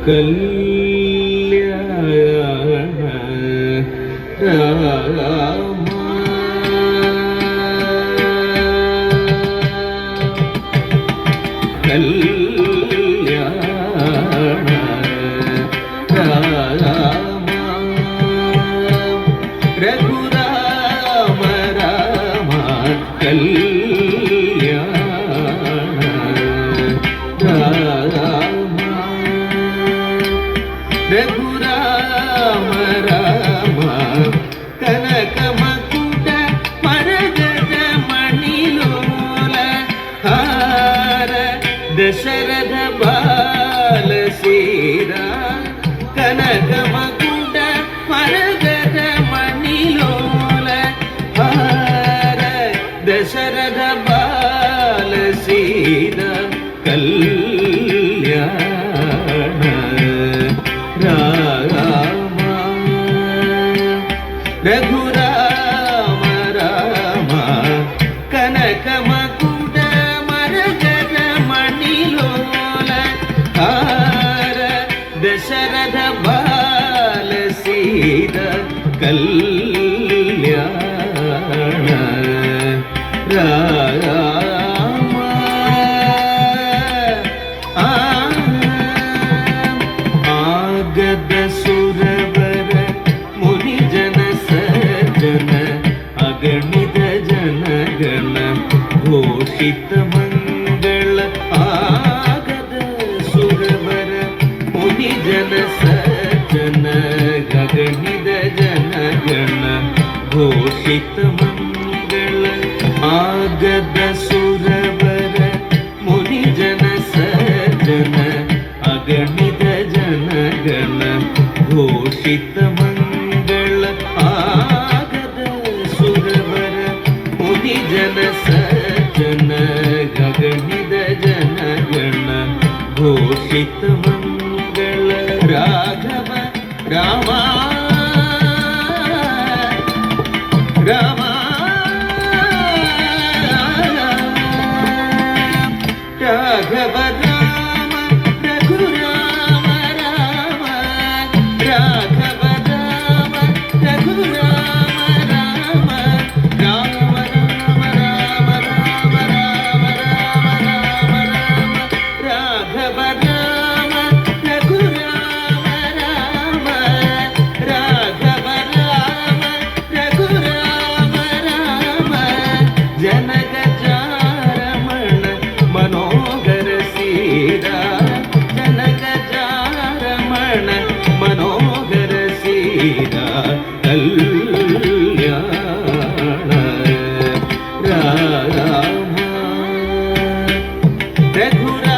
കല്യാണ രാമ കല്യാണ രാമ രഘുരാമ രാമ കല്യാണ രാമ രഘുരാമ രാമ കനകമകുട മരಗത മണിലോല ഹാര ദശരഥ ബാല സೀರಾ ಕನಕಮಕುಟ ಮರಗದ ಮಣಿಲೋಲ ಹಾರ ದಶರಥ ಬಾಲ ಸೀರಾ ಕಲ್ಯಾಣ ರಾಮ ರಘುರಾಮ ರಾಮ ಕನಕಮಕುಟ ಮರಗದ ಮಣಿಲೋಲ ಹಾರ ದಶರಥ ಬಾಲ ಸೀತಾ ಕಲ್ಯಾಣ ರಾಮ ಆಗದ ಸುರವರ ಮುನಿಜನ ಸಜ್ಜನ ಅಗಣಿತ ಜನಗಣ ಘೋಷಿತ ಮಂಗಳ ಆಗದ ಸುರವರ ಮುನಿಜನ ಸಜ್ಜನ ಗಗಣಿತ ಜನಗಣ ಘೋಷಿತ ಮಂಗಳ ಆಗದ ಸುರವರ ಮುನಿಜನ ಸಜ್ಜನ ಅಗಣಿತ ಜನಗಣ ಘೋಷಿತ ಮಂಗಳ ಆಗದ ಸುರವರ ಮುನಿಜನ ಸಜ್ಜನ ಗಗಣಿತ ಜನಗಣ ಘೋಷಿತ ಮಂಗಳ ರಾಘವ ರಾಮ ರಾಮ ರಾಘವ ರಾಮ ರಘುರಾಮ ರಾಮ ರಾಘವ ರಾಮ ರಘುರಾಮ ರಾಮ ರಾಮ ರಾಮ ರಾಮ ರಾಮ ರಾಮ ರಾಮ ರಾಮ ರಾಘವ ರಾಮ ರಘುರಾಮ ರಾಮ ರಾಘವ ರಾಮ ರಘುರಾಮ ರಾಮ ಜನಕ ಚಾರಮಣ ಮನೋಹರ ಸೀರಾ ಜನಕ ಚಾರಮಣ ಮನೋಹರ ಸೀರಾ ಕಲ್ಯಾಣ ರಾಮ ರಘುರಾಮ